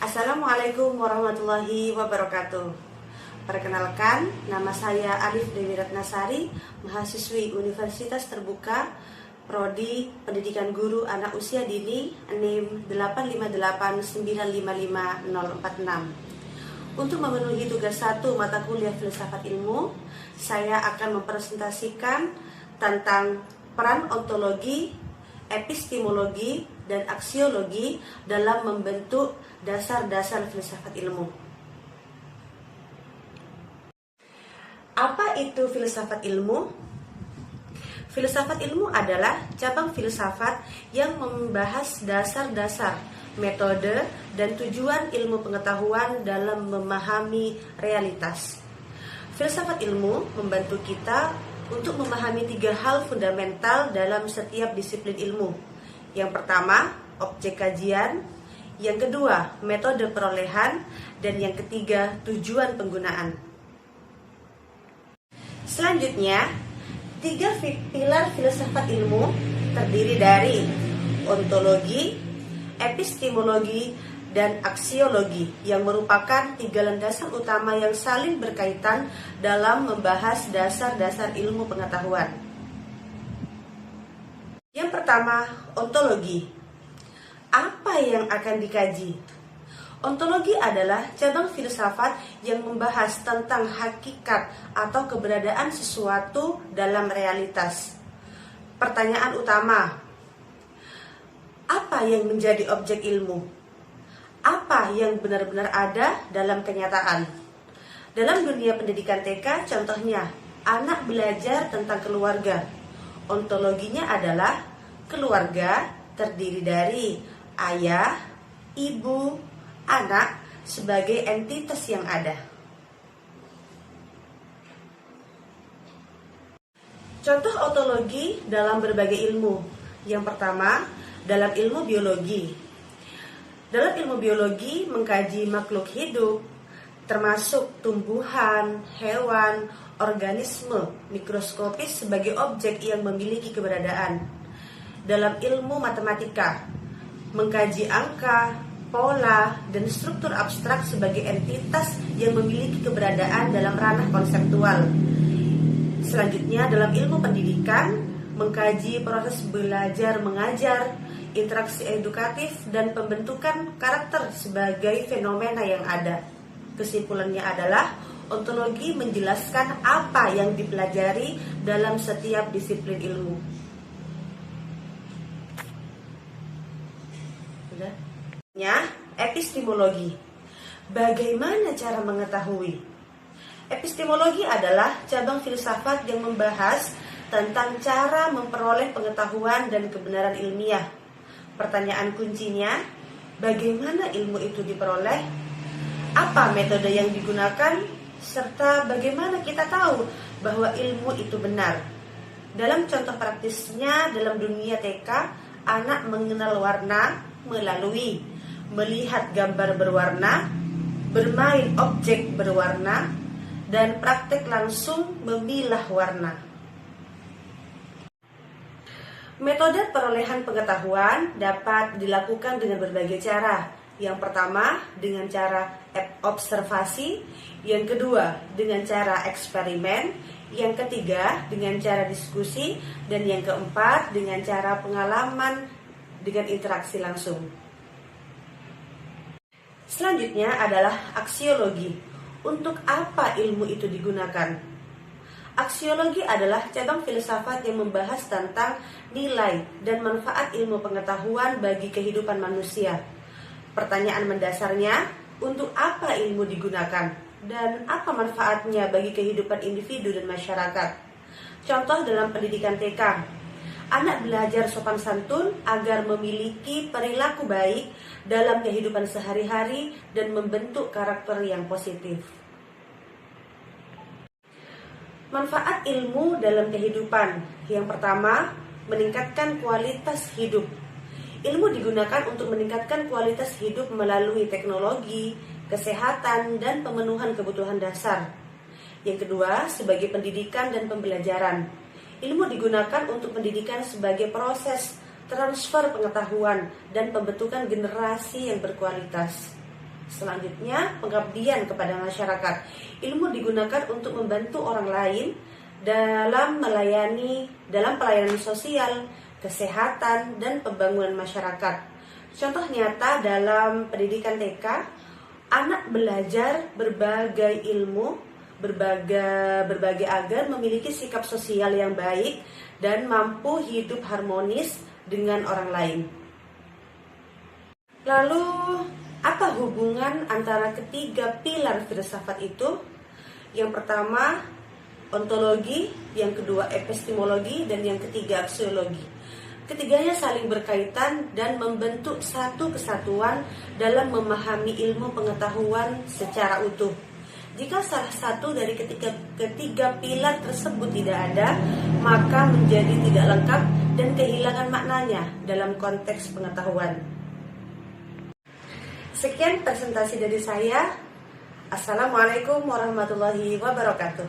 Assalamualaikum warahmatullahi wabarakatuh. Perkenalkan, nama saya Alif Dewi Ratnasari, mahasiswi Universitas Terbuka, Prodi Pendidikan Guru Anak Usia Dini, NIM 858955046. Untuk memenuhi tugas 1 mata kuliah Filsafat Ilmu, saya akan mempresentasikan tentang peran ontologi, epistemologi, dan aksiologi dalam membentuk dasar-dasar filsafat ilmu. Apa itu filsafat ilmu? Filsafat ilmu adalah cabang filsafat yang membahas dasar-dasar, metode, dan tujuan ilmu pengetahuan dalam memahami realitas. Filsafat ilmu membantu kita untuk memahami 3 hal fundamental dalam setiap disiplin ilmu. Yang pertama, objek kajian. Yang kedua, metode perolehan. Dan yang ketiga, tujuan penggunaan. Selanjutnya, 3 pilar filsafat ilmu terdiri dari ontologi, epistemologi, dan aksiologi, yang merupakan 3 landasan utama yang saling berkaitan dalam membahas dasar-dasar ilmu pengetahuan. Yang pertama, ontologi. Apa yang akan dikaji? Ontologi adalah cabang filsafat yang membahas tentang hakikat atau keberadaan sesuatu dalam realitas. Pertanyaan utama, apa yang menjadi objek ilmu? Apa yang benar-benar ada dalam kenyataan? Dalam dunia pendidikan TK, contohnya, anak belajar tentang keluarga. Ontologinya adalah keluarga terdiri dari ayah, ibu, anak sebagai entitas yang ada. Contoh ontologi dalam berbagai ilmu. Yang pertama, dalam ilmu biologi. Dalam ilmu biologi mengkaji makhluk hidup, termasuk tumbuhan, hewan, organisme mikroskopis sebagai objek yang memiliki keberadaan. Dalam ilmu matematika, mengkaji angka, pola, dan struktur abstrak sebagai entitas yang memiliki keberadaan dalam ranah konseptual. Selanjutnya, dalam ilmu pendidikan, mengkaji proses belajar mengajar, interaksi edukatif, dan pembentukan karakter sebagai fenomena yang ada. Kesimpulannya adalah ontologi menjelaskan apa yang dipelajari dalam setiap disiplin ilmu. Epistemologi. Bagaimana cara mengetahui? Epistemologi adalah cabang filsafat yang membahas tentang cara memperoleh pengetahuan dan kebenaran ilmiah. Pertanyaan kuncinya, bagaimana ilmu itu diperoleh? Apa metode yang digunakan? Serta bagaimana kita tahu bahwa ilmu itu benar? Dalam contoh praktisnya dalam dunia TK, anak mengenal warna melalui melihat gambar berwarna, bermain objek berwarna, dan praktek langsung memilah warna. Metode perolehan pengetahuan dapat dilakukan dengan berbagai cara. Yang pertama, dengan cara observasi. Yang kedua, dengan cara eksperimen. Yang ketiga, dengan cara diskusi. Dan yang keempat, dengan cara pengalaman dengan interaksi langsung. Selanjutnya adalah aksiologi. Untuk apa ilmu itu digunakan? Aksiologi adalah cabang filsafat yang membahas tentang nilai dan manfaat ilmu pengetahuan bagi kehidupan manusia. Pertanyaan mendasarnya, untuk apa ilmu digunakan? Dan apa manfaatnya bagi kehidupan individu dan masyarakat? Contoh dalam pendidikan TK, anak belajar sopan santun agar memiliki perilaku baik dalam kehidupan sehari-hari dan membentuk karakter yang positif. Manfaat ilmu dalam kehidupan. Yang pertama, meningkatkan kualitas hidup. Ilmu digunakan untuk meningkatkan kualitas hidup melalui teknologi, kesehatan, dan pemenuhan kebutuhan dasar. Yang kedua, sebagai pendidikan dan pembelajaran. Ilmu digunakan untuk pendidikan sebagai proses transfer pengetahuan dan pembentukan generasi yang berkualitas. Selanjutnya, pengabdian kepada masyarakat. Ilmu digunakan untuk membantu orang lain dalam pelayanan sosial, kesehatan, dan pembangunan masyarakat. Contoh nyata dalam pendidikan TK, anak belajar berbagai ilmu, berbagai agar memiliki sikap sosial yang baik dan mampu hidup harmonis dengan orang lain. Lalu, apa hubungan antara ketiga pilar filsafat itu? Yang pertama, ontologi, yang kedua epistemologi, dan yang ketiga aksiologi. Ketiganya saling berkaitan dan membentuk satu kesatuan dalam memahami ilmu pengetahuan secara utuh. Jika salah satu dari ketiga pilar tersebut tidak ada, maka menjadi tidak lengkap dan kehilangan maknanya dalam konteks pengetahuan. Sekian presentasi dari saya. Assalamualaikum warahmatullahi wabarakatuh.